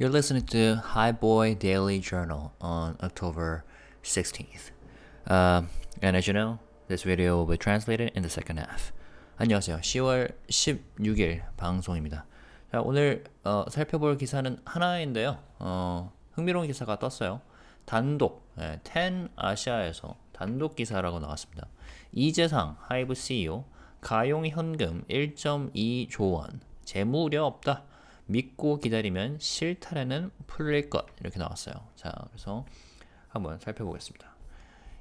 You're listening to HYBE Daily Journal on October 16th. And as you know, this video will be translated in the second half. 안녕하세요. 10월 16일 방송입니다. 자, 오늘 살펴볼 기사는 하나인데요. 흥미로운 기사가 떴어요. 단독, 10 아시아에서 단독 기사라고 나왔습니다. 이재상 하이브 CEO 가용현금 1.2조 원 재무우려 없다. 믿고 기다리면 실타래는 풀릴 것 이렇게 나왔어요. 자, 그래서 한번 살펴보겠습니다.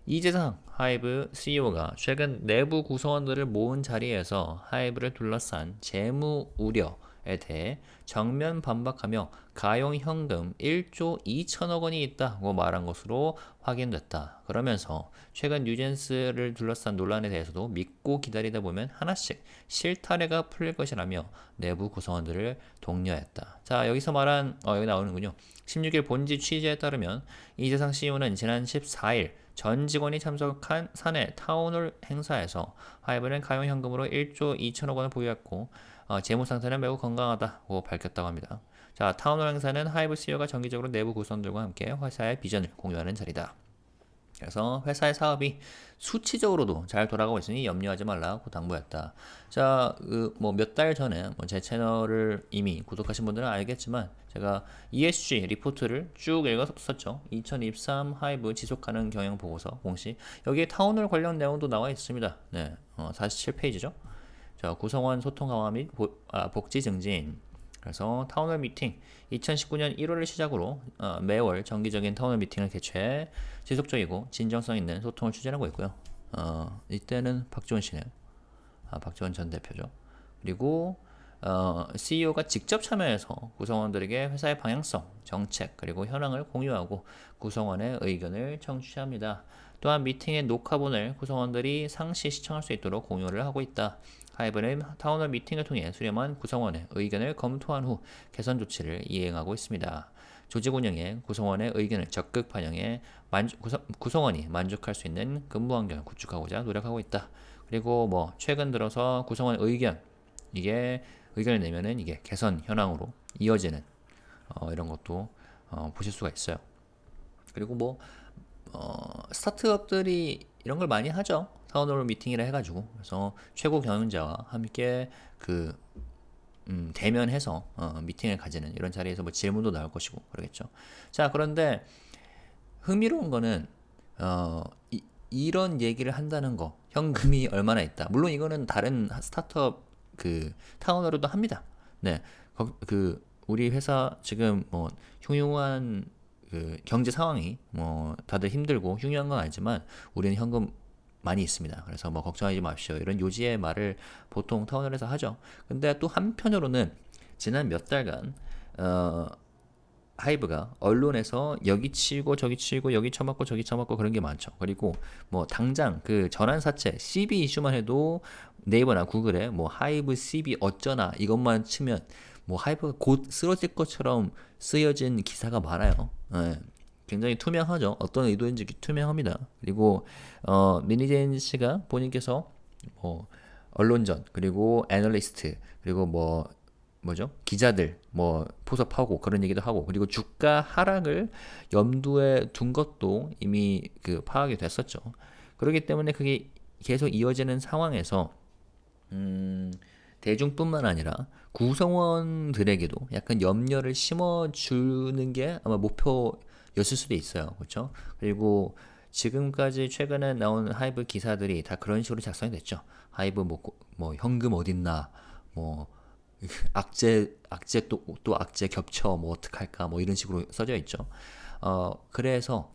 이재상 하이브 CEO가 최근 내부 구성원들을 모은 자리에서 하이브를 둘러싼 재무 우려에 대해 정면 반박하며 가용 현금 1조 2천억 원이 있다고 말한 것으로 확인됐다. 그러면서 최근 뉴젠스를 둘러싼 논란에 대해서도 믿고 기다리다 보면 하나씩 실타래가 풀릴 것이라며 내부 구성원들을 독려했다. 자, 여기서 말한 여기 나오는군요. 16일 본지 취재에 따르면 이재상 CEO는 지난 14일 전 직원이 참석한 사내 타운홀 행사에서 하이브는 가용 현금으로 1조 2천억 원을 보유했고 재무 상태는 매우 건강하다고 밝혔다고 합니다. 자, 타운홀 행사는 하이브 CEO가 정기적으로 내부 구성원들과 함께 회사의 비전을 공유하는 자리다. 그래서 회사의 사업이 수치적으로도 잘 돌아가고 있으니 염려하지 말라고 당부했다. 자, 몇 달 전에 제 채널을 이미 구독하신 분들은 알겠지만 제가 ESG 리포트를 쭉 읽었었죠. 2023 하이브 지속가능 경영 보고서 공시. 여기에 타운홀 관련 내용도 나와 있습니다. 네, 47페이지죠. 자, 구성원 소통 강화 및 복지 증진. 그래서 타운홀 미팅 2019년 1월을 시작으로 매월 정기적인 타운홀 미팅을 개최해 지속적이고 진정성 있는 소통을 추진하고 있고요. 이때는 박지원 씨네요. 박지원 전 대표죠. 그리고 CEO가 직접 참여해서 구성원들에게 회사의 방향성, 정책, 그리고 현황을 공유하고 구성원의 의견을 청취합니다. 또한 미팅의 녹화본을 구성원들이 상시 시청할 수 있도록 공유를 하고 있다. 하이브는 타운홀 미팅을 통해 수렴한 구성원의 의견을 검토한 후 개선 조치를 이행하고 있습니다. 조직 운영에 구성원의 의견을 적극 반영해 구성원이 만족할 수 있는 근무 환경을 구축하고자 노력하고 있다. 그리고 최근 들어서 구성원 의견, 이게 의견을 내면은 이게 개선 현황으로 이어지는 이런 것도 보실 수가 있어요. 그리고 스타트업들이 이런 걸 많이 하죠. 타운홀 미팅이라 해가지고. 그래서 최고 경영자와 함께 대면해서 미팅을 가지는 이런 자리에서 질문도 나올 것이고 그러겠죠. 자, 그런데 흥미로운 거는 이런 얘기를 한다는 거, 현금이 얼마나 있다. 물론 이거는 다른 스타트업 타운홀로도 합니다. 네, 우리 회사 지금 흉흉한 경제 상황이 다들 힘들고 흉흉한 건 알지만 우리는 현금 많이 있습니다. 그래서 걱정하지 마십시오. 이런 요지의 말을 보통 타운홀에서 하죠. 근데 또 한편으로는 지난 몇 달간 하이브가 언론에서 여기 치고 저기 치고 여기 쳐맞고 저기 쳐맞고 그런 게 많죠. 그리고 당장 전환 사채 CB 이슈만 해도 네이버나 구글에 하이브 CB 어쩌나 이것만 치면 하이브가 곧 쓰러질 것처럼 쓰여진 기사가 많아요. 네. 굉장히 투명하죠. 어떤 의도인지 투명합니다. 그리고 미니제인 씨가 본인께서 언론전 그리고 애널리스트 그리고 기자들 포섭하고 그런 얘기도 하고 그리고 주가 하락을 염두에 둔 것도 이미 파악이 됐었죠. 그렇기 때문에 그게 계속 이어지는 상황에서 대중뿐만 아니라 구성원들에게도 약간 염려를 심어주는 게 아마 목표였을 수도 있어요. 그렇죠? 그리고 지금까지 최근에 나온 하이브 기사들이 다 그런 식으로 작성이 됐죠. 하이브 현금 어딨나, 악재 또 악재 겹쳐 어떡할까 이런 식으로 써져 있죠. 그래서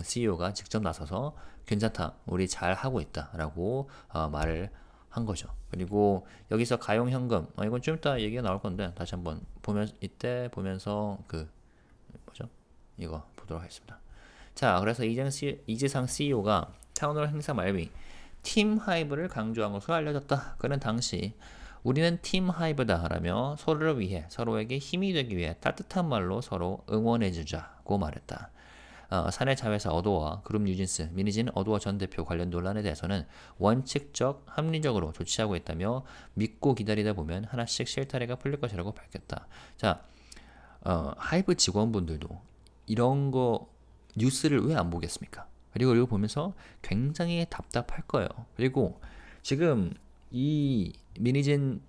CEO가 직접 나서서 괜찮다, 우리 잘 하고 있다라고 말을 한 거죠. 그리고 여기서 가용 현금, 이건 좀 이따 얘기가 나올 건데 다시 한번 이때 보면서 이거 보도록 하겠습니다. 자, 그래서 이재상 CEO가 타운홀 행사 말미 팀 하이브를 강조한 것으로 알려졌다. 그는 당시 우리는 팀 하이브다 라며 서로를 위해 서로에게 힘이 되기 위해 따뜻한 말로 서로 응원해주자고 말했다. 사내 자회사 어도어와 그룹 뉴진스, 미니진 어도어 전 대표 관련 논란에 대해서는 원칙적, 합리적으로 조치하고 있다며 믿고 기다리다 보면 하나씩 실타래가 풀릴 것이라고 밝혔다. 자, 하이브 직원분들도 이런 거 뉴스를 왜 안 보겠습니까? 그리고 이거 보면서 굉장히 답답할 거예요. 그리고 지금 이 미니진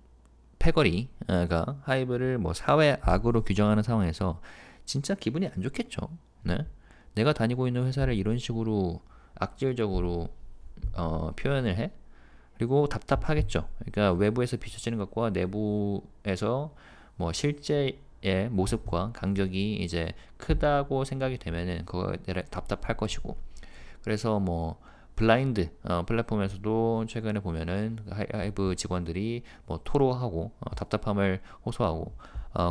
패거리가 하이브를 뭐 사회 악으로 규정하는 상황에서 진짜 기분이 안 좋겠죠. 네? 내가 다니고 있는 회사를 이런 식으로 악질적으로 표현을 해? 그리고 답답하겠죠. 그러니까 외부에서 비춰지는 것과 내부에서 뭐 실제의 모습과 간격이 이제 크다고 생각이 되면은 그거에 대해 답답할 것이고. 그래서 뭐 블라인드 플랫폼에서도 최근에 보면은 하이브 직원들이 뭐 토로하고 답답함을 호소하고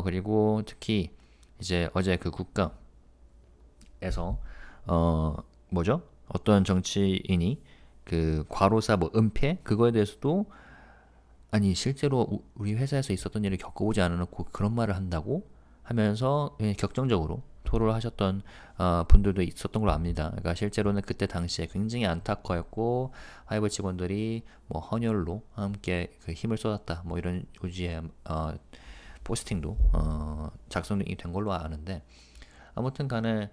그리고 특히 이제 어제 그 국감에서 뭐죠? 어떤 정치인이 그 과로사 뭐 은폐 그거에 대해서도 아니 실제로 우리 회사에서 있었던 일을 겪어보지 않아놓고 그런 말을 한다고 하면서 격정적으로 토로를 하셨던 분들도 있었던 걸로 압니다. 그러니까 실제로는 그때 당시에 굉장히 안타까웠고 하이브 직원들이 뭐 헌혈로 함께 그 힘을 쏟았다 뭐 이런 요지의 포스팅도 작성이 된 걸로 아는데 아무튼 간에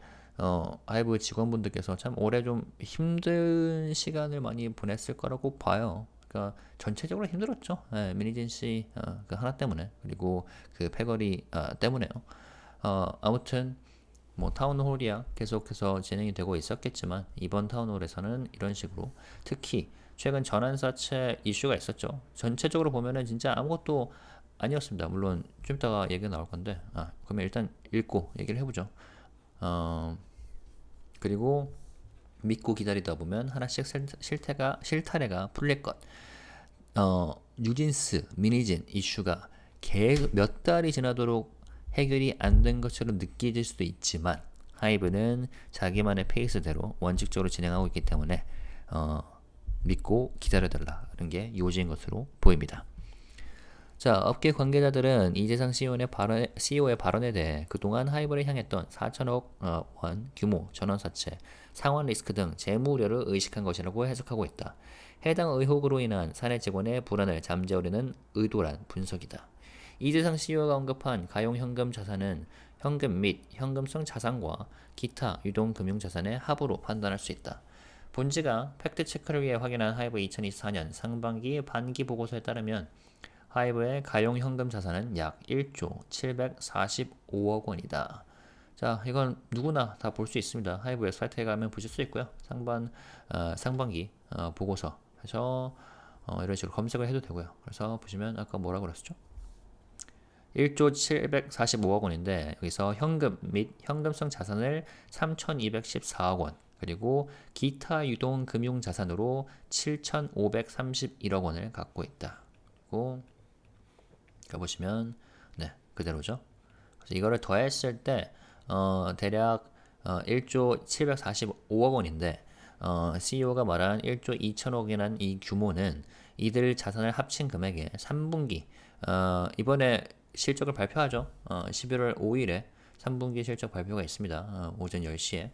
하이브 직원분들께서 참 올해 좀 힘든 시간을 많이 보냈을 거라고 봐요. 그러니까 전체적으로 힘들었죠. 예, 미니진 씨 그 하나 때문에 그리고 그 패거리 때문에요. 아무튼 뭐 타운홀이야 계속해서 진행이 되고 있었겠지만 이번 타운홀에서는 이런 식으로 특히 최근 전환사채 이슈가 있었죠. 전체적으로 보면은 진짜 아무것도 아니었습니다. 물론 좀 이따가 얘기가 나올 건데 그러면 일단 읽고 얘기를 해보죠. 그리고 믿고 기다리다 보면 하나씩 실타래가 풀릴 것. 뉴진스, 미니진 이슈가 계속 몇 달이 지나도록 해결이 안 된 것처럼 느껴질 수도 있지만 하이브는 자기만의 페이스대로 원칙적으로 진행하고 있기 때문에 믿고 기다려달라는 게 요지인 것으로 보입니다. 자, 업계 관계자들은 이재상 CEO의 발언에 대해 그동안 하이브를 향했던 4천억 원 규모 전환사채, 상환 리스크 등 재무 우려를 의식한 것이라고 해석하고 있다. 해당 의혹으로 인한 사내 직원의 불안을 잠재우려는 의도란 분석이다. 이재상 CEO가 언급한 가용 현금 자산은 현금 및 현금성 자산과 기타 유동 금융 자산의 합으로 판단할 수 있다. 본지가 팩트체크를 위해 확인한 하이브 2024년 상반기 반기 보고서에 따르면 하이브의 가용 현금 자산은 약 1조 745억 원이다. 자, 이건 누구나 다 볼 수 있습니다. 하이브 웹사이트에 가면 보실 수 있고요. 상반기 보고서 해서 이런 식으로 검색을 해도 되고요. 그래서 보시면 아까 뭐라고 그랬었죠? 1조 745억 원인데 여기서 현금 및 현금성 자산을 3,214억 원 그리고 기타 유동 금융 자산으로 7,531억 원을 갖고 있다. 그리고 보시면 네 그대로죠. 그래서 이거를 더했을 때 대략 1조 745억 원인데 CEO가 말한 1조 2천억이라는 이 규모는 이들 자산을 합친 금액의 3분기 이번에 실적을 발표하죠. 11월 5일에 3분기 실적 발표가 있습니다. 오전 10시에.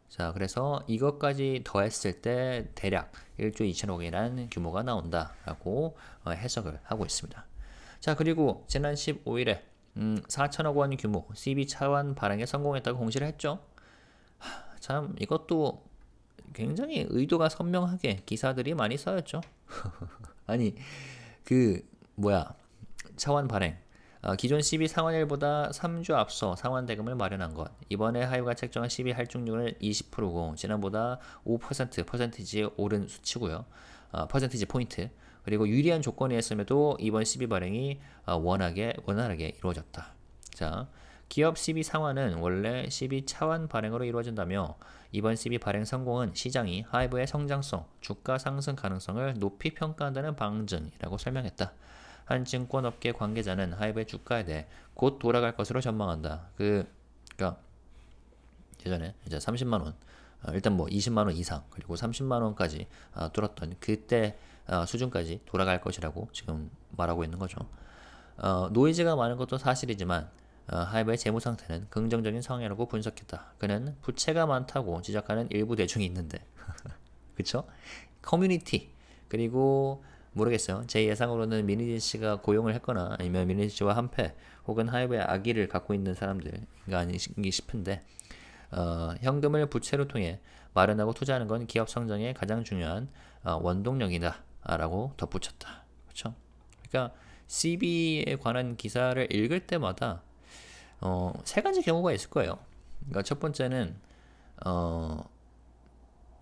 자, 그래서 이것까지 더했을 때 대략 1조 2천억이라는 규모가 나온다라고 해석을 하고 있습니다. 자, 그리고 지난 15일에 4천억 원 규모 CB 차환 발행에 성공했다고 공시를 했죠. 참 이것도 굉장히 의도가 선명하게 기사들이 많이 써였죠. 아니 차환 발행 기존 CB 상환일보다 3주 앞서 상환 대금을 마련한 것. 이번에 하이브가 책정한 CB 할증률은 20%고 지난보다 5%포인트 오른 수치고요. 퍼센티지 포인트. 그리고 유리한 조건이었음에도 이번 CB 발행이 원활하게 이루어졌다. 자, 기업 CB 상환은 원래 CB 차환 발행으로 이루어진다며 이번 CB 발행 성공은 시장이 하이브의 성장성, 주가 상승 가능성을 높이 평가한다는 방증이라고 설명했다. 한 증권업계 관계자는 하이브의 주가에 대해 곧 돌아갈 것으로 전망한다. 그러니까 예전에 이제 30만 원, 일단 뭐 20만 원 이상 그리고 30만 원까지 뚫었던 그때 수준까지 돌아갈 것이라고 지금 말하고 있는 거죠. 노이즈가 많은 것도 사실이지만 하이브의 재무 상태는 긍정적인 상황이라고 분석했다. 그는 부채가 많다고 지적하는 일부 대중이 있는데, 그쵸? 커뮤니티 그리고 모르겠어요. 제 예상으로는 미니진 씨가 고용을 했거나 아니면 미니진 씨와 한패 혹은 하이브의 아기를 갖고 있는 사람들인가 아닌가 싶은데 현금을 부채로 통해 마련하고 투자하는 건 기업 성장에 가장 중요한 원동력이다 라고 덧붙였다. 그렇죠? 그러니까 CB에 관한 기사를 읽을 때마다 세 가지 경우가 있을 거예요. 그러니까 첫 번째는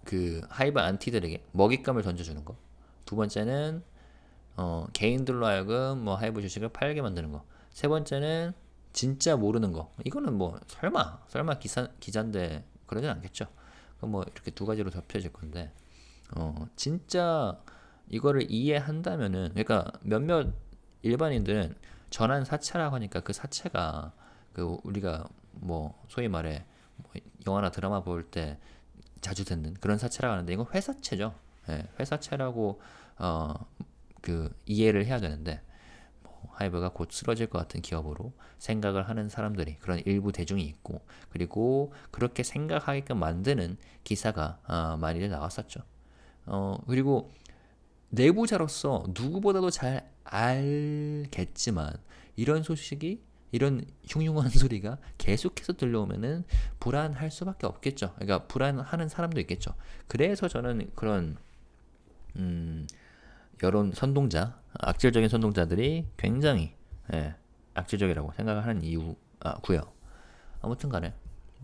그 하이브 안티들에게 먹잇감을 던져주는 거. 두 번째는 개인들로 하여금 뭐 하이브 주식을 팔게 만드는 거. 세 번째는 진짜 모르는 거. 이거는 뭐 설마 기자인데 그러진 않겠죠. 뭐 이렇게 두 가지로 덮여질 건데 진짜 이거를 이해한다면은, 그러니까 몇몇 일반인들은 전환 사채라고 하니까 그 사채가 그 우리가 뭐 소위 말해 뭐 영화나 드라마 볼 때 자주 듣는 그런 사채라고 하는데 이건 회사채죠. 예, 회사채라고 그 이해를 해야 되는데 하이브가 곧 쓰러질 것 같은 기업으로 생각을 하는 사람들이, 그런 일부 대중이 있고, 그리고 그렇게 생각하게끔 만드는 기사가 많이들 나왔었죠. 그리고 내부자로서 누구보다도 잘 알겠지만 이런 소식이, 이런 흉흉한 소리가 계속해서 들려오면은 불안할 수밖에 없겠죠. 그러니까 불안하는 사람도 있겠죠. 그래서 저는 그런 여론 선동자, 악질적인 선동자들이 굉장히 악질적이라고 생각을 하는 이유고요. 아무튼 간에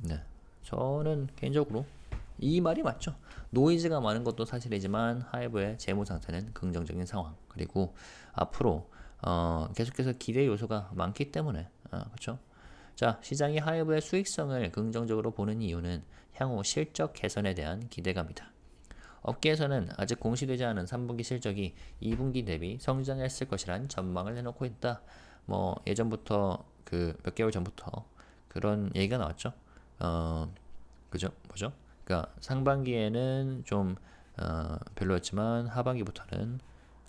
네, 저는 개인적으로 이 말이 맞죠. 노이즈가 많은 것도 사실이지만 하이브의 재무 상태는 긍정적인 상황, 그리고 앞으로 계속해서 기대 요소가 많기 때문에 그렇죠. 자, 시장이 하이브의 수익성을 긍정적으로 보는 이유는 향후 실적 개선에 대한 기대감이다. 업계에서는 아직 공시되지 않은 3분기 실적이 2분기 대비 성장했을 것이란 전망을 내놓고 있다. 뭐 예전부터 그 몇 개월 전부터 그런 얘기가 나왔죠. 그죠? 뭐죠? 그러니까 상반기에는 좀 별로였지만 하반기부터는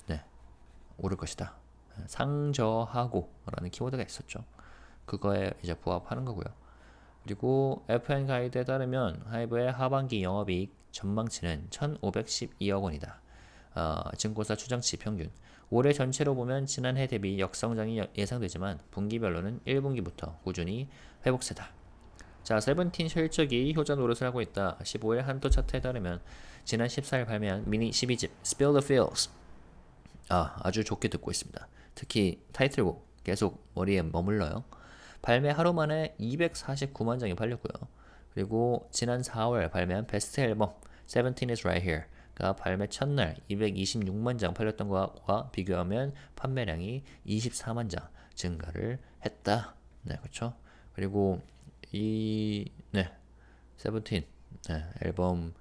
네, 오를 것이다. 상저하고라는 키워드가 있었죠. 그거에 이제 부합하는 거고요. 그리고 FN 가이드에 따르면 하이브의 하반기 영업이익 전망치는 1,512억 원이다. 증권사 추정치 평균. 올해 전체로 보면 지난해 대비 역성장이 예상되지만 분기별로는 1분기부터 꾸준히 회복세다. 자, 세븐틴 실적이 효자 노릇을 하고 있다. 15일 한도 차트에 따르면 지난 14일 발매한 미니 12집 Spill the Feels 아주 좋게 듣고 있습니다. 특히 타이틀곡 계속 머리에 머물러요. 발매 하루 만에 249만 장이 팔렸고요. 그리고 지난 4월 발매한 베스트 앨범 Seventeen is Right Here가 발매 첫날 226만 장 팔렸던 것과 비교하면 판매량이 24만 장 증가를 했다. 네, 그렇죠. 그리고 세븐틴 앨범,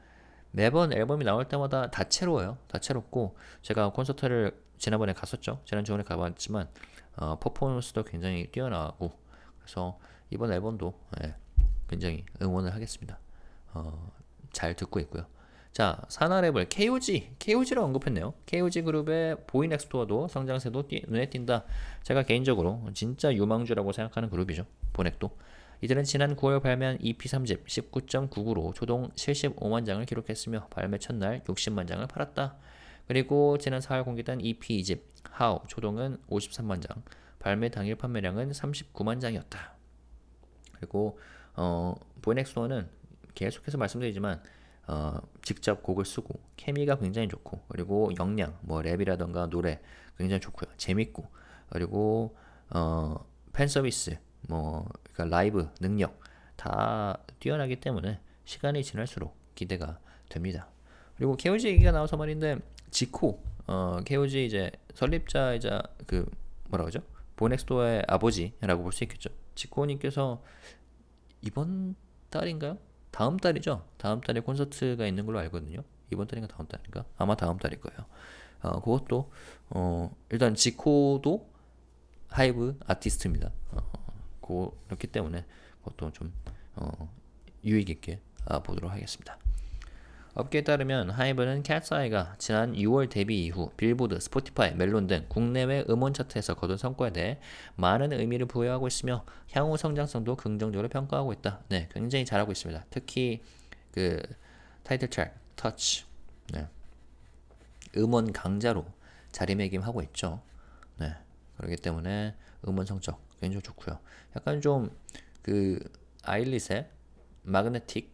매번 앨범이 나올 때마다 다채로워요. 다채롭고 제가 콘서트를 지난번에 갔었죠. 지난주에 가봤지만 퍼포먼스도 굉장히 뛰어나고, 그래서 이번 앨범도 굉장히 응원을 하겠습니다. 잘 듣고 있고요. 자, 산하랩을 KOG를 언급했네요. KOG 그룹의 보이넥스토어도 성장세도 눈에 띈다. 제가 개인적으로 진짜 유망주라고 생각하는 그룹이죠. 보넥도. 이들은 지난 9월 발매한 EP 3집 19.99로 초동 75만 장을 기록했으며 발매 첫날 60만 장을 팔았다. 그리고 지난 4월 공개된 EP 2집 How 초동은 53만 장, 발매 당일 판매량은 39만 장이었다. 그리고 보이넥스토어는 계속해서 말씀드리지만 직접 곡을 쓰고 케미가 굉장히 좋고, 그리고 역량, 뭐 랩이라던가 노래 굉장히 좋고요. 재밌고, 그리고 팬 서비스, 뭐 그러니까 라이브 능력 다 뛰어나기 때문에 시간이 지날수록 기대가 됩니다. 그리고 KOG 얘기가 나와서 말인데, KOG 이제 설립자이자 그 뭐라 그러죠? 보넥스토어의 아버지라고 볼 수 있겠죠. 지코님께서 이번 달인가요? 다음 달이죠. 다음 달에 콘서트가 있는 걸로 알거든요. 이번 달인가 다음 달인가? 아마 다음 달일 거예요. 그것도 일단 지코도 하이브 아티스트입니다. 그렇기 때문에 그것도 좀 유익 있게 보도록 하겠습니다. 업계에 따르면 하이브는 캣스아이가 지난 6월 데뷔 이후 빌보드, 스포티파이, 멜론 등 국내외 음원 차트에서 거둔 성과에 대해 많은 의미를 부여하고 있으며 향후 성장성도 긍정적으로 평가하고 있다. 네, 굉장히 잘하고 있습니다. 특히 그 타이틀 트랙 터치, 음원 강자로 자리매김하고 있죠. 네, 그렇기 때문에 음원 성적 굉장히 좋고요. 약간 좀 그 아일릿의 마그네틱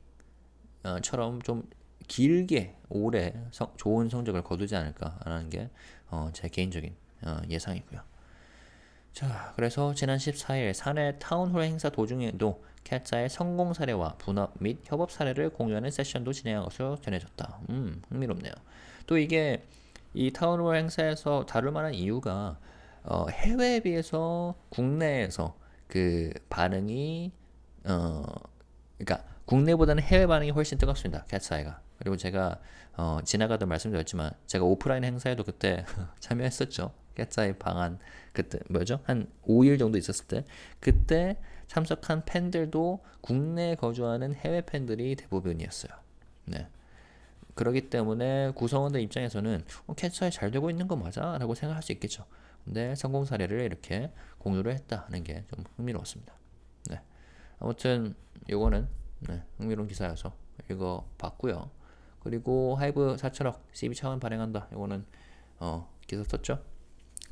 처럼 좀 길게 오래 좋은 성적을 거두지 않을까라는 게 제 개인적인 예상이고요. 자, 그래서 지난 14일 사내 타운홀 행사 도중에도 캣사의 성공 사례와 분업 및 협업 사례를 공유하는 세션도 진행한 것으로 전해졌다. 흥미롭네요. 또 이게 이 타운홀 행사에서 다룰 만한 이유가 해외에 비해서 국내에서 그 반응이 그러니까 국내보다는 해외 반응이 훨씬 뜨겁습니다. 캣사이가. 그리고 제가 지나가다 말씀드렸지만 제가 오프라인 행사에도 그때 참여했었죠. 캣사이 방한 그때 뭐죠? 한 5일 정도 있었을 때 그때 참석한 팬들도 국내에 거주하는 해외 팬들이 대부분이었어요. 네. 그렇기 때문에 구성원들 입장에서는 캣사이 잘 되고 있는 거 맞아? 라고 생각할 수 있겠죠. 근데 성공 사례를 이렇게 공유를 했다는 게 좀 흥미로웠습니다. 네. 아무튼 요거는 흥미로운 기사여서 읽어봤고요. 그리고 하이브 4천억 CB 차원 발행한다. 요거는 기사 썼죠.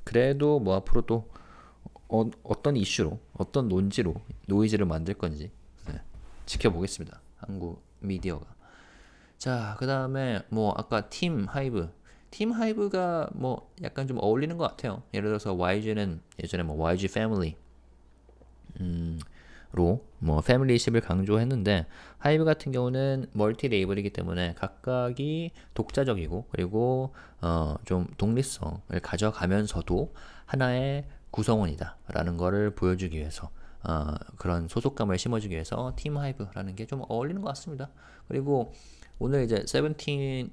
그래도 뭐 앞으로 또 어떤 이슈로 어떤 논지로 노이즈를 만들 건지 지켜보겠습니다. 한국 미디어가. 자, 그 다음에 뭐 아까 팀 하이브가 뭐 약간 좀 어울리는 것 같아요. 예를 들어서 YG는 예전에 뭐 YG 패밀리 뭐 패밀리십을 강조했는데 하이브 같은 경우는 멀티 레이블이기 때문에 각각이 독자적이고 그리고 좀 독립성을 가져가면서도 하나의 구성원이다라는 거를 보여주기 위해서 그런 소속감을 심어주기 위해서 팀 하이브라는 게 좀 어울리는 것 같습니다. 그리고 오늘 이제 세븐틴이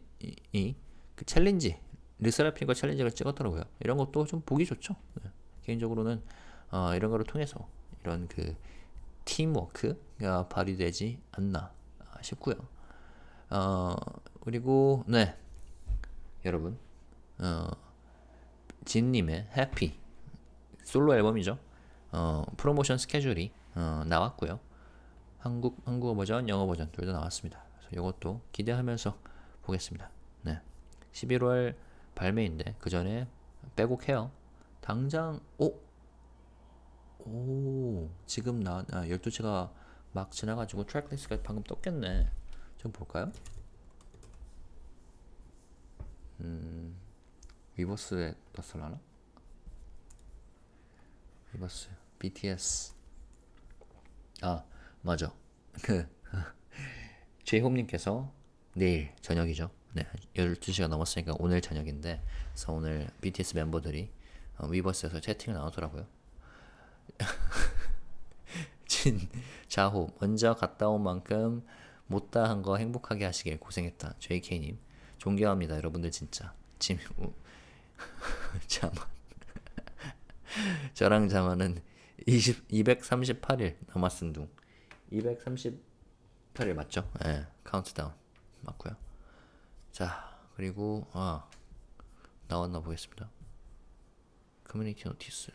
그 챌린지 르세라핌과 챌린지를 찍었더라고요. 이런 것도 좀 보기 좋죠. 네. 개인적으로는 이런 거를 통해서 이런 그 팀워크가 발휘되지 않나 싶고요. 그리고 네 여러분 진님의 해피 솔로 앨범이죠. 프로모션 스케줄이 나왔고요. 한국어 버전, 영어 버전 둘 다 나왔습니다. 그래서 이것도 기대하면서 보겠습니다. 네, 11월 발매인데 그 전에 빼곡해요. 당장 지금 12시가 막 지나가지고 트랙리스트가 방금 떴겠네. 좀 볼까요? 위버스에 떴을라나? 위버스 BTS 맞아. 그 제이홉님께서 내일 저녁이죠. 네, 12시가 넘었으니까 오늘 저녁인데 그래서 오늘 BTS 멤버들이 위버스에서 채팅을 나누더라고요. 자호 먼저 갔다 온 만큼 못다 한 거 행복하게 하시길 고생했다. JK님 존경합니다. 여러분들 진짜 자만 저랑 자만은 238일 남았은 둥 238일 맞죠? 네, 카운트다운 맞고요. 자, 그리고 나왔나 보겠습니다. 커뮤니티 노티스.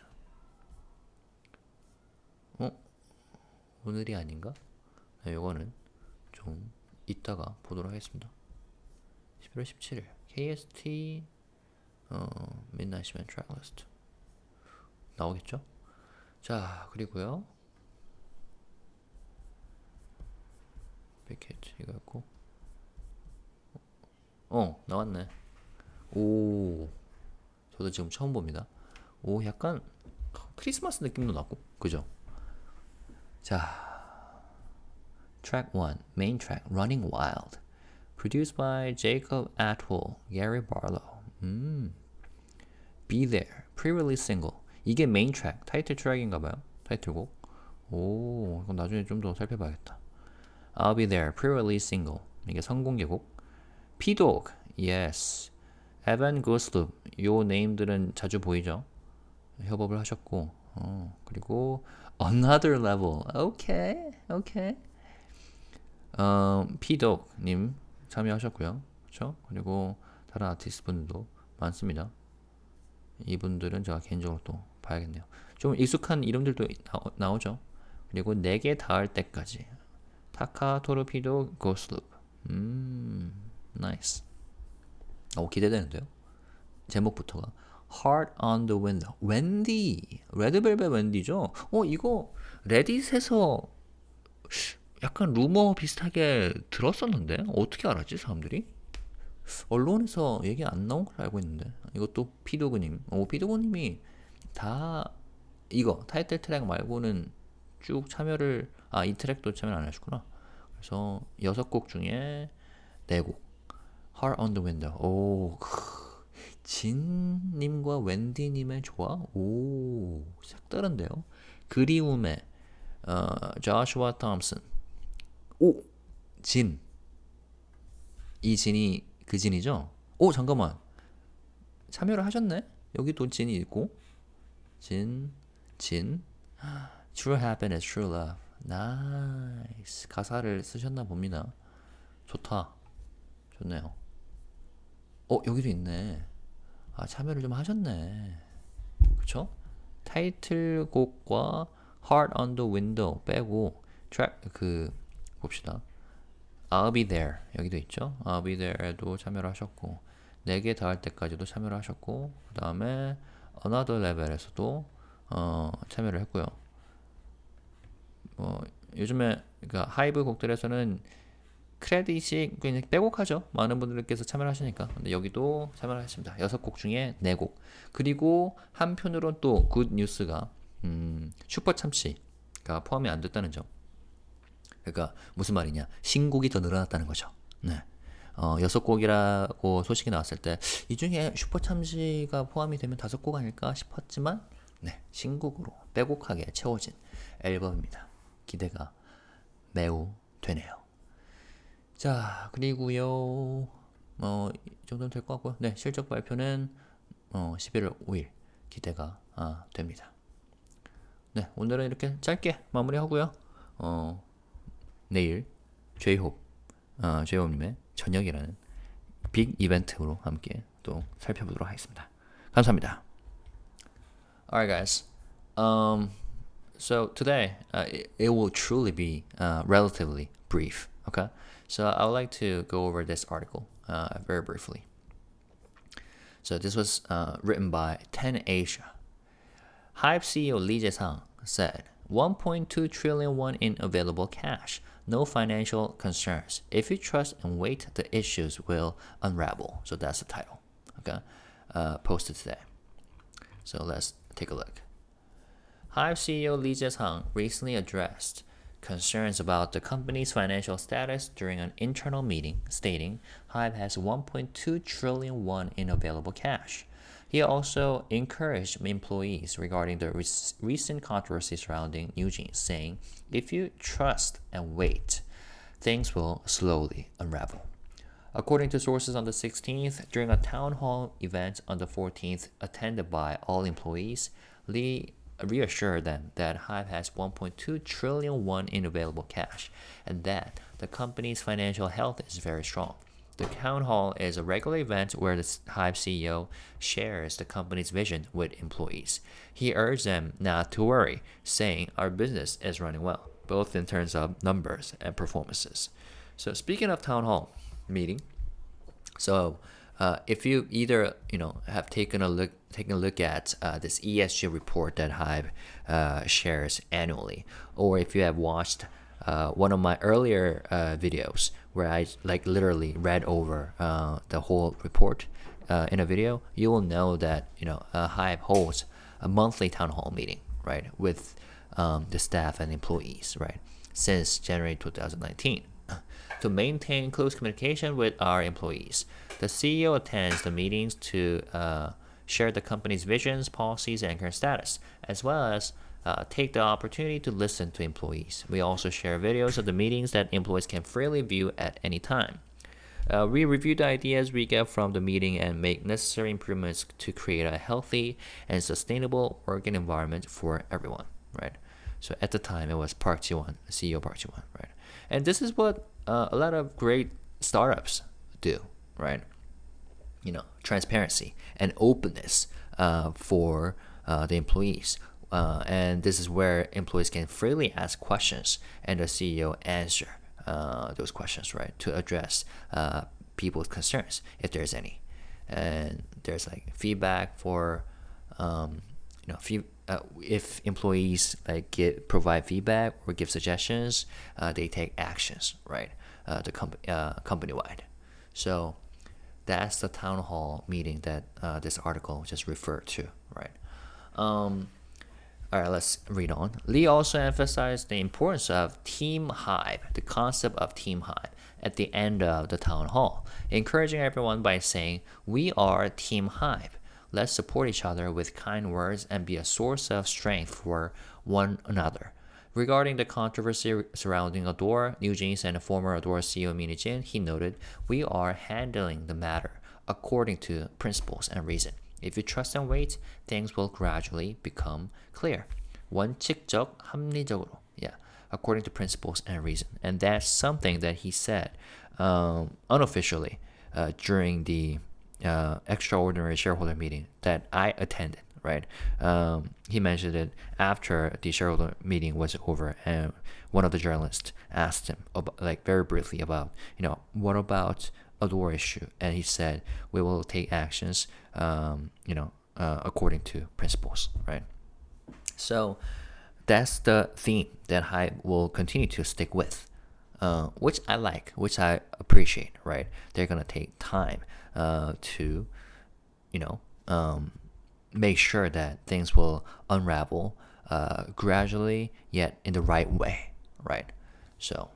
오늘이 아닌가? 네, 요거는 좀 이따가 보도록 하겠습니다. 11월 17일 KST Midnightman 트랙리스트 나오겠죠? 자, 그리고요 패키지 이거였고 나왔네. 오, 저도 지금 처음 봅니다. 오, 약간 크리스마스 느낌도 나고 그죠? 자, Track 1 Main Track Running Wild Produced by Jacob Atwell, Gary Barlow. Be There Pre-release single. 이게 메인 트랙, 타이틀 트랙인가봐요. 타이틀곡. 오, 이건 나중에 좀 더 살펴봐야겠다. I'll Be There Pre-release single. 이게 선공개곡. P-Dog, yes. Evan Goslub, 요 네임들은 자주 보이죠. 협업을 하셨고, 그리고 Another Level, okay. P-Dog 님 참여하셨고요, 그렇죠? 그리고 다른 아티스트 분들도 많습니다. 이분들은 제가 개인적으로 또 봐야겠네요. 좀 익숙한 이름들도 나오죠. 그리고 4개 닿을 때까지. 타카, 토르피도, 고슬룹. 나이스. 기대되는데요. 제목부터가 Heart on the window. 웬디. 레드벨벳 웬디죠? 이거 레딧에서 약간 루머 비슷하게 들었었는데 어떻게 알았지 사람들이? 언론에서 얘기 안 나온 걸 알고 있는데 이것도 피도그님. 피도그님이 다 이거 타이틀 트랙 말고는 쭉 참여를 이 트랙도 참여 안 하셨구나. 그래서 6곡 중에 4곡 Heart on the Window. 진님과 웬디님의 조화? 색다른데요. 그리움의 조슈아 톰슨. 진. 이 진이 그 진이죠? 잠깐만. 참여를 하셨네? 여기도 진이 있고. 진. True happiness, true love. 나이스. 가사를 쓰셨나 봅니다. 좋다. 좋네요. 여기도 있네. 참여를 좀 하셨네. 그쵸? 타이틀곡과 Heart on the Window 빼고 트랙 봅시다. I'll be there 여기도 있죠. I'll be there에도 참여를 하셨고 4개 다 할 때까지도 참여를 하셨고 그 다음에 Another Level에서도 참여를 했고요. 요즘에 그러니까 하이브 곡들에서는 크레딧이 그냥 빼곡하죠. 많은 분들께서 참여를 하시니까. 근데 여기도 참여를 하셨습니다. 6곡 중에 4곡. 그리고 한편으로는 또 굿 뉴스가 슈퍼 참치가 포함이 안 됐다는 점. 그러니까 무슨 말이냐? 신곡이 더 늘어났다는 거죠. 네. 6곡이라고 소식이 나왔을 때 이 중에 슈퍼 참치가 포함이 되면 5곡 아닐까 싶었지만 네, 신곡으로 빼곡하게 채워진 앨범입니다. 기대가 매우 되네요. 자, 그리고요. 이 정도는 될 것 같고요. 네, 실적 발표는 11월 5일 기대가 됩니다. 네, 오늘은 이렇게 짧게 마무리하고요. 내일 제이홉님의 저녁이라는 빅 이벤트로 함께 또 살펴보도록 하겠습니다. 감사합니다. Alright, guys. So today it will truly be relatively brief. Okay, so I would like to go over this article very briefly. So this was written by 10Asia. HYBE CEO Lee Jae-sang said 1.2 trillion won in available cash. No financial concerns. If you trust and wait, the issues will unravel. So that's the title. Okay, posted today. So let's take a look. HYBE CEO Lee Jae-sang recently addressed concerns about the company's financial status during an internal meeting, stating HYBE has 1.2 trillion won in available cash. He also encouraged employees regarding the recent controversy surrounding New Jeans, saying, if you trust and wait, things will slowly unravel. According to sources on the 16th, during a town hall event on the 14th attended by all employees, Lee reassured them that HYBE has 1.2 trillion won in available cash and that the company's financial health is very strong. The town hall is a regular event where the HYBE CEO shares the company's vision with employees. He urged them not to worry, saying our business is running well, both in terms of numbers and performances. So speaking of town hall meeting, so if you either have taken a look at this ESG report that HYBE shares annually, or if you have watched one of my earlier videos where I literally read over the whole report in a video, you will know that HYBE holds a monthly town hall meeting, right, with the staff and employees, right, since January 2019. To maintain close communication with our employees, the CEO attends the meetings to share the company's visions, policies, and current status, as well as take the opportunity to listen to employees. We also share videos of the meetings that employees can freely view at any time. We review the ideas we get from the meeting and make necessary improvements to create a healthy and sustainable working environment for everyone, right? So at the time, it was Park Ji-won, CEO Park Ji-won, right? And this is what a lot of great startups do, right? Transparency and openness for the employees. And this is where employees can freely ask questions and the CEO answer those questions, right, to address people's concerns if there's any. and there's like feedback for if employees like provide feedback or give suggestions, they take actions, right? The company wide. So that's the town hall meeting that this article just referred to, right? All right, let's read on. Lee also emphasized the importance of Team HYBE, the concept of Team HYBE, at the end of the town hall, encouraging everyone by saying, "We are Team HYBE. Let's support each other with kind words and be a source of strength for one another." Regarding the controversy surrounding Adore, NewJeans, and former Adore CEO Min Jin, he noted, "We are handling the matter according to principles and reason. If you trust and wait, things will gradually become clear. 원칙적, 합리적으로. Yeah, according to principles and reason." And that's something that he said unofficially during the extraordinary shareholder meeting that I attended, right? He mentioned it after the shareholder meeting was over, and one of the journalists asked him about, like very briefly about, what about Adore issue? And he said, "We will take actions, according to principles," right? So that's the theme that HYBE will continue to stick with, which I like, which I appreciate, right? They're gonna take time to, make sure that things will unravel gradually, yet in the right way, right? So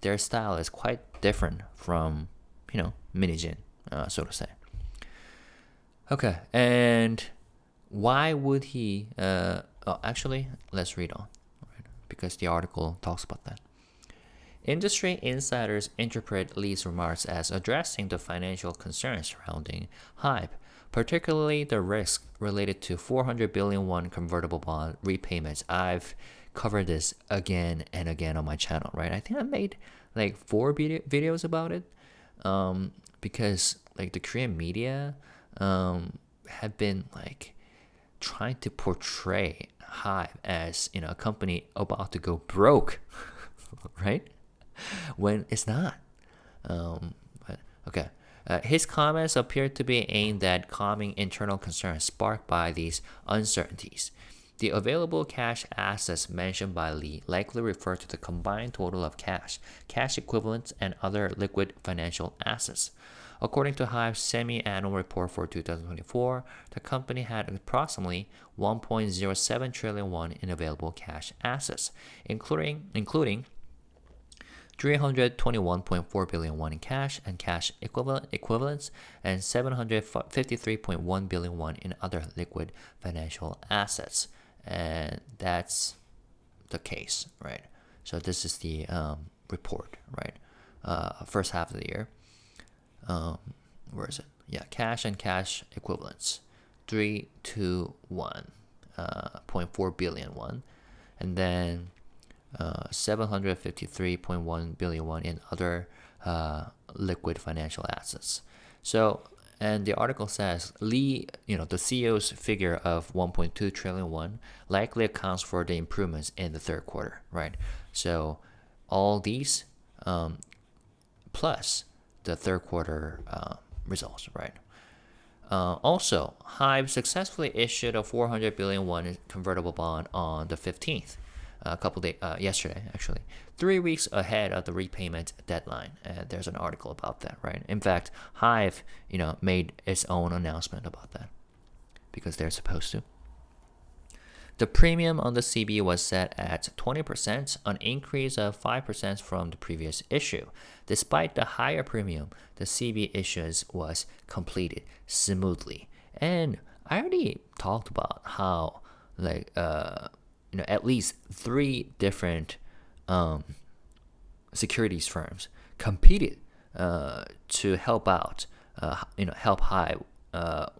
their style is quite different from, Min Jin, so to say. Okay, and why would he? Actually, let's read on, right? Because the article talks about that. Industry insiders interpret Lee's remarks as addressing the financial concerns surrounding HYBE, particularly the risk related to 400 billion won convertible bond repayments. I've covered this again and again on my channel, right? I think I made like 4 videos about it, because like the Korean media have been like trying to portray HYBE as a company about to go broke, right? When it's not. But okay. His comments appear to be aimed at calming internal concerns sparked by these uncertainties. The available cash assets mentioned by Lee likely refer to the combined total of cash, cash equivalents, and other liquid financial assets. According to HYBE's semi-annual report for 2024, the company had approximately 1.07 trillion won in available cash assets, including 321.4 billion won in cash and cash equivalents and 753.1 billion won in other liquid financial assets. And that's the case, right? So this is the report, right? First half of the year. Where is it? Yeah, cash and cash equivalents, 321.4 billion won, and then 753.1 billion won in other liquid financial assets. So, and the article says Lee, the CEO's figure of 1.2 trillion won likely accounts for the improvements in the third quarter, right? So, all these plus the third quarter results, right? Also, HYBE successfully issued a 400 billion won convertible bond on the 15th. Yesterday, actually, 3 weeks ahead of the repayment deadline. There's an article about that, right? In fact, HYBE, made its own announcement about that because they're supposed to. The premium on the CB was set at 20%, an increase of 5% from the previous issue. Despite the higher premium, the CB issuance was completed smoothly. And I already talked about how, at least 3 different securities firms competed to help out, help HYBE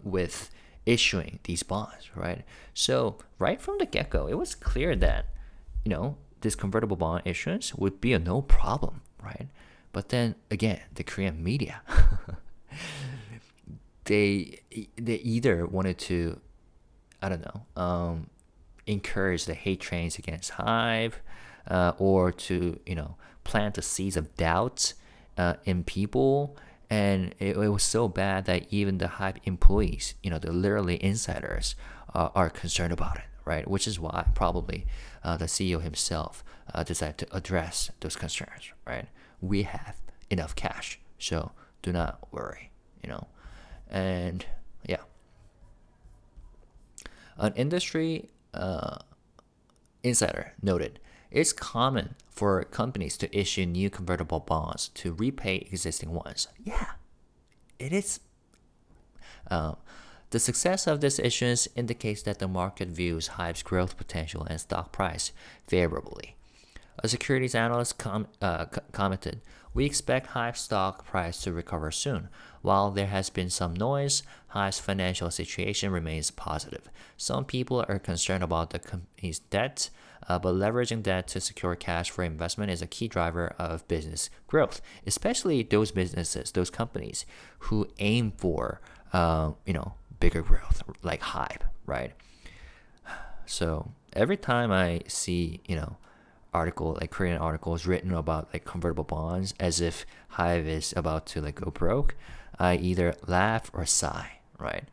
with issuing these bonds, right? So right from the get-go, it was clear that, this convertible bond issuance would be a no problem, right? But then again, the Korean media, they either wanted to, I don't know, encourage the hate trains against HYBE, or to, plant the seeds of doubt in people, And it was so bad that even the HYBE employees, the literally insiders, are concerned about it, right? Which is why probably the CEO himself decided to address those concerns, right? We have enough cash, so do not worry, And yeah, an industry insider noted it's common for companies to issue new convertible bonds to repay existing ones. Yeah, it is. The success of this issuance indicates that the market views HYBE's growth potential and stock price favorably. A securities analyst commented, "We expect HYBE stock price to recover soon. While there has been some noise, HYBE's financial situation remains positive. Some people are concerned about the company's debt, but leveraging debt to secure cash for investment is a key driver of business growth, especially those businesses, those companies who aim for, bigger growth, like HYBE, right?" So every time I see, Korean articles written about like convertible bonds as if HYBE is about to like go broke, I either laugh or sigh, right?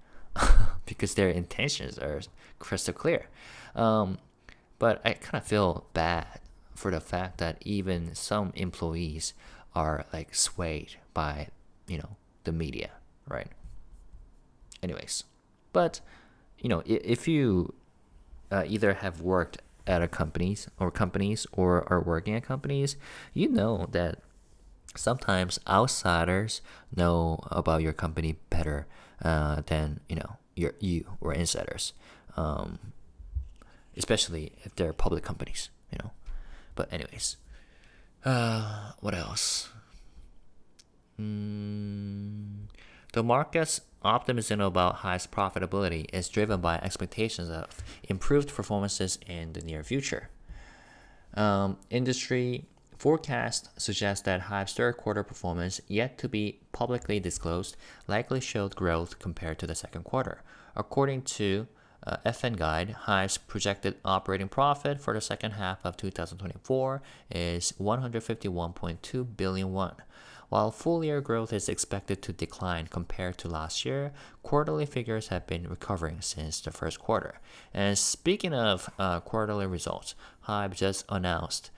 Because their intentions are crystal clear. But I kind of feel bad for the fact that even some employees are like swayed by, the media, right? Anyways, but, if you either have worked at companies or are working at companies, you know that sometimes outsiders know about your company better than you or insiders, especially if they're public companies. But anyways, what else? The market's optimism about HYBE's profitability is driven by expectations of improved performances in the near future. Industry forecasts suggest that HYBE's third quarter performance, yet to be publicly disclosed, likely showed growth compared to the second quarter. According to FN Guide, HYBE's projected operating profit for the second half of 2024 is 151.2 billion won. While full-year growth is expected to decline compared to last year, quarterly figures have been recovering since the first quarter. And speaking of quarterly results, HYBE just announced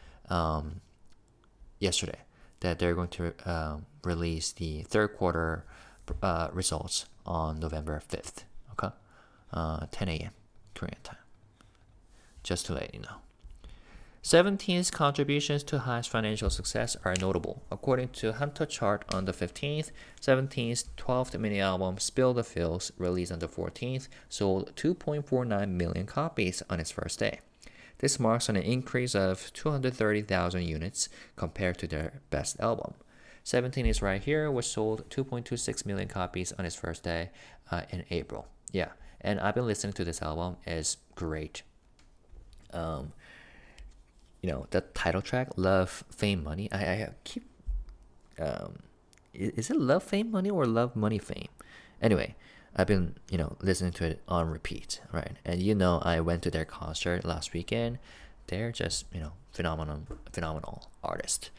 yesterday that they're going to release the third quarter results on November 5th, okay? 10 a.m. Korean time. Just to let you know. 17's contributions to HYBE's financial success are notable. According to Hunter chart on the 15th, 17's 12th mini album Spill the Feels, released on the 14th, sold 2.49 million copies on its first day. This marks an increase of 230,000 units compared to their best album. 17 is Right Here was sold 2.26 million copies on its first day in April. Yeah, and I've been listening to this album. It's great. The title track, Love, Fame, Money. I keep, is it Love, Fame, Money or Love, Money, Fame? Anyway, I've been, listening to it on repeat, right? And I went to their concert last weekend. They're just, phenomenal artist.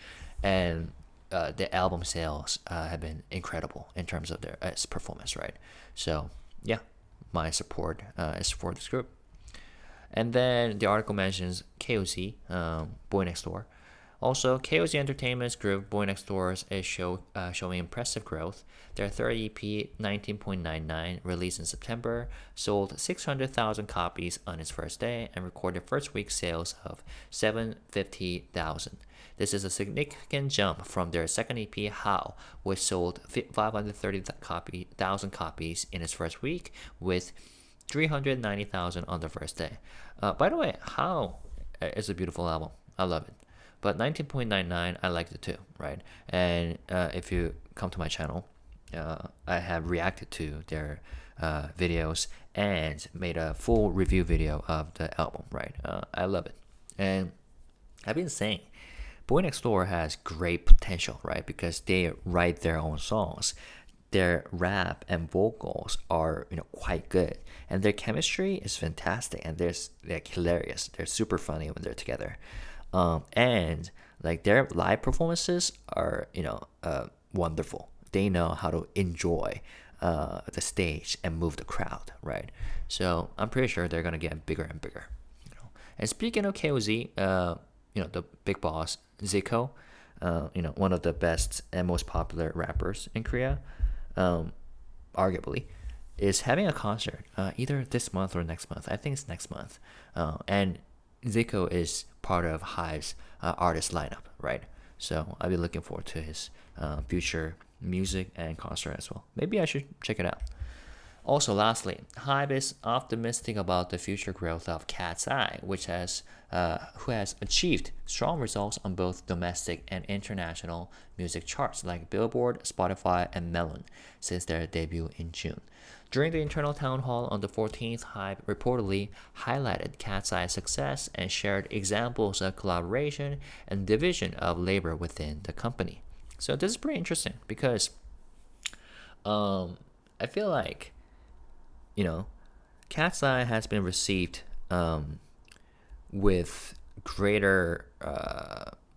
And the album sales have been incredible in terms of their performance, right? So, yeah, my support is for this group. And then the article mentions KOC, Boy Next Door. Also, KOC Entertainment's group Boy Next Door is showing impressive growth. Their third EP, 19.99, released in September, sold 600,000 copies on its first day and recorded first week sales of 750,000. This is a significant jump from their second EP, How, which sold 530,000 copies in its first week, with 390,000 on the first day. By the way, How is a beautiful album. I love it. But 19.99, I liked it too, right? And if you come to my channel, I have reacted to their videos and made a full review video of the album, right? I love it. And I've been saying, Boy Next Door has great potential, right? Because they write their own songs. Their rap and vocals are, quite good, and their chemistry is fantastic, and they're hilarious. They're super funny when they're together, and like their live performances are, wonderful. they know how to enjoy the stage and move the crowd, right? So I'm pretty sure they're gonna get bigger and bigger. And speaking of KOZ, the big boss Zico, one of the best and most popular rappers in Korea, arguably, is having a concert either this month or next month. I think it's next month. And Zico is part of HYBE's artist lineup, right? So I'll be looking forward to his future music and concert as well. Maybe I should check it out. Also, lastly, HYBE is optimistic about the future growth of Cat's Eye, who has achieved strong results on both domestic and international music charts like Billboard, Spotify, and Melon since their debut in June. During the internal town hall on the 14th, HYBE reportedly highlighted Cat's Eye's success and shared examples of collaboration and division of labor within the company. So this is pretty interesting because I feel like Cat's Eye has been received with greater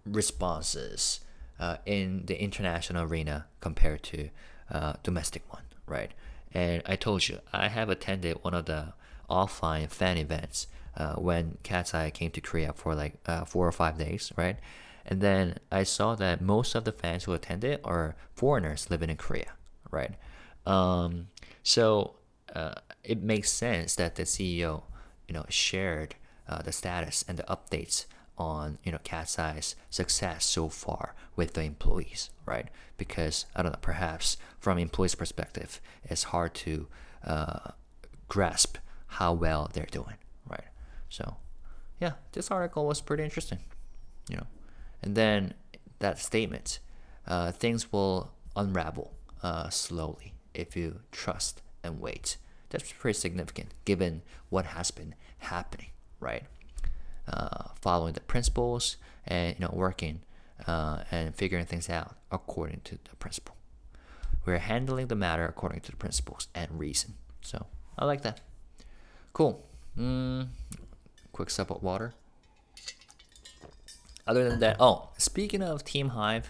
responses in the international arena compared to domestic one, right? And I told you, I have attended one of the offline fan events when Cat's Eye came to Korea for like 4 or 5 days, right? And then I saw that most of the fans who attended are foreigners living in Korea, right? So it makes sense that the CEO, shared the status and the updates on Cat's Eye's success so far with the employees, right? Because I don't know, perhaps from employees' perspective, it's hard to grasp how well they're doing, right? So, yeah, this article was pretty interesting, And then that statement, things will unravel slowly if you trust and wait. That's pretty significant given what has been happening, right? Following the principles and working and figuring things out according to the principle. We're handling the matter according to the principles and reason. So I like that. Cool. Quick sip of water. Other than that, speaking of Team HYBE,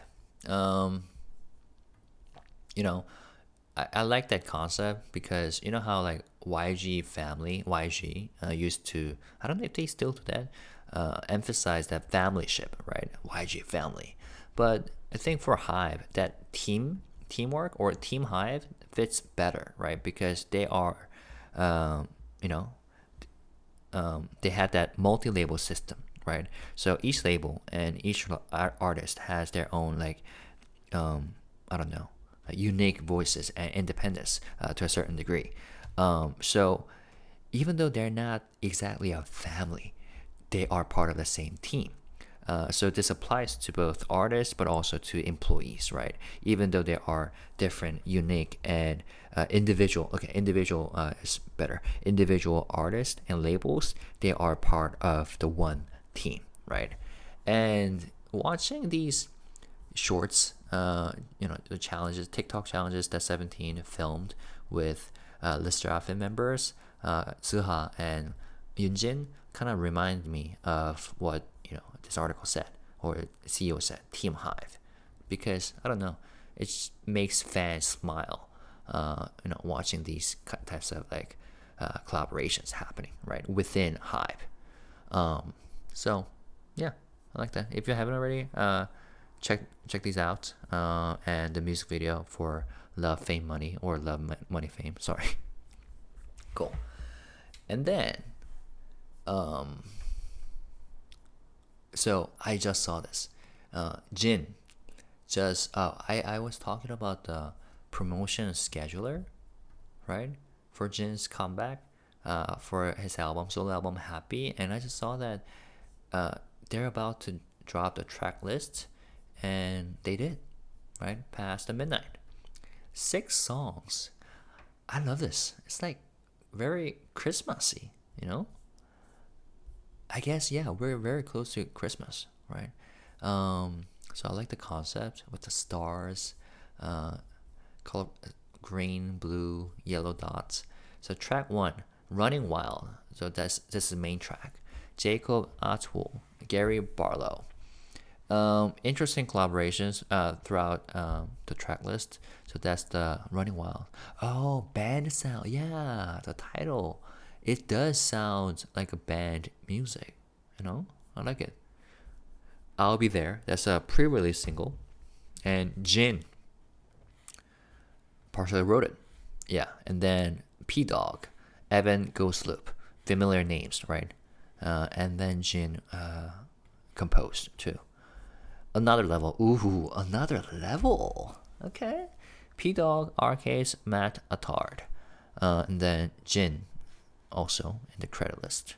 I like that concept because how like YG family, used to, I don't know if they still do that, emphasize that familyship, right? YG family. But I think for HYBE, that teamwork or Team HYBE fits better, right? Because they are, they had that multi-label system, right? So each label and each artist has their own unique voices and independence to a certain degree. So even though they're not exactly a family, they are part of the same team. So this applies to both artists but also to employees, right? Even though they are different, unique, and individual is better. Individual artists and labels, they are part of the one team, right? And watching these shorts, the challenges, TikTok challenges that 17 filmed with Lister Outfit members, Zuha and Yunjin, kind of remind me of what this article said or CEO said, Team HYBE, because I don't know, it just makes fans smile, watching these types of collaborations happening right within HYBE. So yeah, I like that. If you haven't already, check these out, and the music video for Love Fame Money or Love Money Fame, sorry. Cool. And then so I just saw this. Jin I was talking about the promotion scheduler, right? For Jin's comeback, for his solo album Happy, and I just saw that they're about to drop the track list, and they did, right? Past the midnight. 6 songs. I love this. It's like very Christmassy, I guess, yeah, we're very close to Christmas, right? So I like the concept with the stars, color, green, blue, yellow dots. So track 1, Running Wild. So this is the main track. Jacob Atwell, Gary Barlow. Interesting collaborations throughout the track list. So that's the Running Wild. Oh, band sound. Yeah, the title. It does sound like a band music. I like it. I'll Be There. That's a pre-release single. And Jin partially wrote it. Yeah, and then P-Dog, Evan Ghostloop. Familiar names, right? And then Jin composed too. Another level. Ooh, another level. Okay. P-Dog, Arcades, Matt Attard. And then Jin also in the credit list.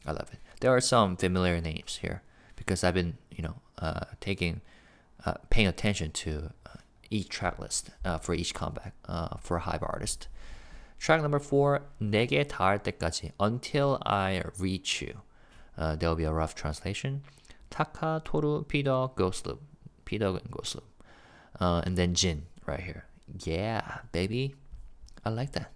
I love it. There are some familiar names here because I've been, paying attention to each track list for each comeback for a HYBE artist. Track number 4, 내게 닿을 때까지, Until I Reach You. There will be a rough translation. Taka, Toru, P-Dog, Ghostloop. P-Dog and Ghostloop. And then Jin right here. Yeah, baby. I like that.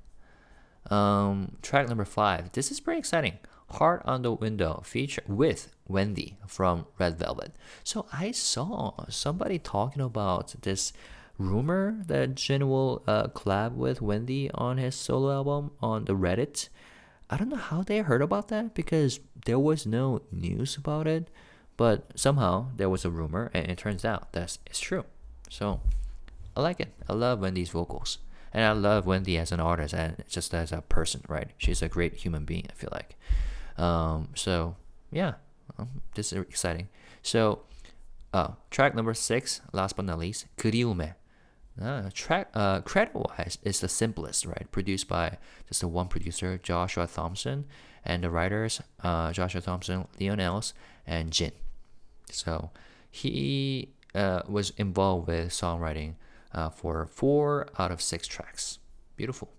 Track number 5. This is pretty exciting. Heart on the Window feature with Wendy from Red Velvet. So I saw somebody talking about this rumor that Jin will collab with Wendy on his solo album on the Reddit. I don't know how they heard about that because there was no news about it, but somehow there was a rumor and it turns out that it's true. So I like it. I love Wendy's vocals. And I love Wendy as an artist and just as a person, right? She's a great human being, I feel like. So yeah, this is exciting. So track number 6, last but not least, 그리움에. Track credit-wise is the simplest, right? Produced by just the one producer, Joshua Thompson, and the writers, Joshua Thompson, Leon Els, and Jin. So he was involved with songwriting for 4 out of 6 tracks. Beautiful.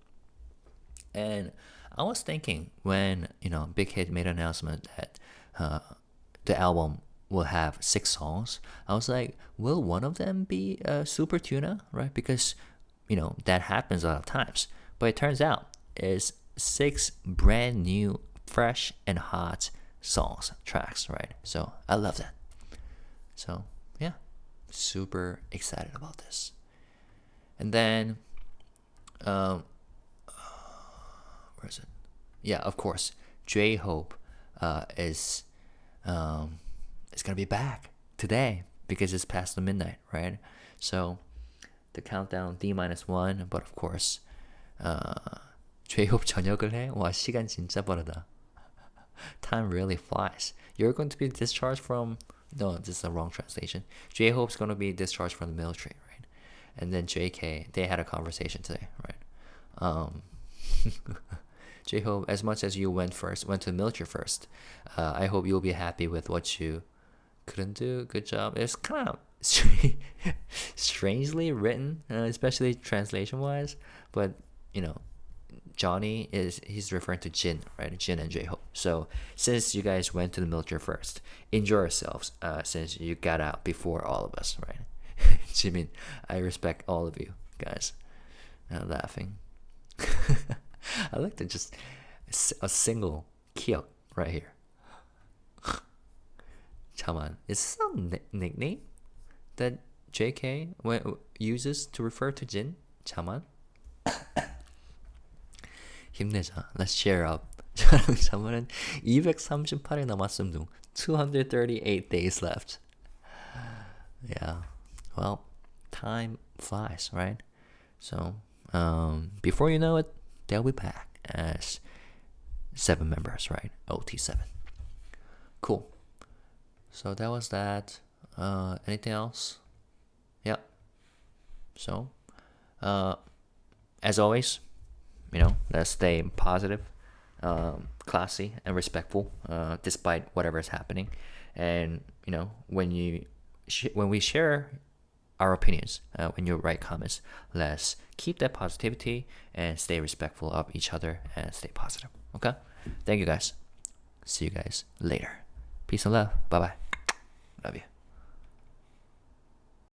And I was thinking when Big Hit made an announcement that the album will have 6 songs, I was like, will one of them be Super Tuna, right? Because that happens a lot of times. But it turns out it's 6 brand new, fresh and hot tracks, right? So I love that. So yeah, super excited about this. And then where is it? Yeah, of course, J-Hope is gonna be back today because it's past the midnight, right? So the countdown D-1, but of course J-Hope 저녁을 해? 와, 시간 진짜 빠르다. Time really flies. You're going to be discharged from... No, this is a wrong translation. J-Hope's going to be discharged from the military, right? And then JK, they had a conversation today, right? J-Hope, as much as you went to the military first, I hope you'll be happy with what you couldn't do. Good job. It's kind of strangely written, especially translation-wise, but, Johnny he's referring to Jin, right? Jin and J-Hope. So since you guys went to the military first, enjoy yourselves since you got out before all of us, right? Jimin, I respect all of you guys. Laughing. I like to just a single kill right here. Chaman. Is this some nickname that JK uses to refer to Jin? Chaman? 힘내자. Let's cheer up. 저랑 자만은 238일 남았음 중 238 days left. Yeah. Well, time flies, right? So, before you know it, they'll be back as 7 members, right? OT7. Cool. So that was that. Anything else? Yeah. So, as always, let's stay positive, classy, and respectful, despite whatever is happening. And when we share our opinions, when you write comments, let's keep that positivity and stay respectful of each other and stay positive. Okay? Thank you guys. See you guys later. Peace and love. Bye bye. Love you.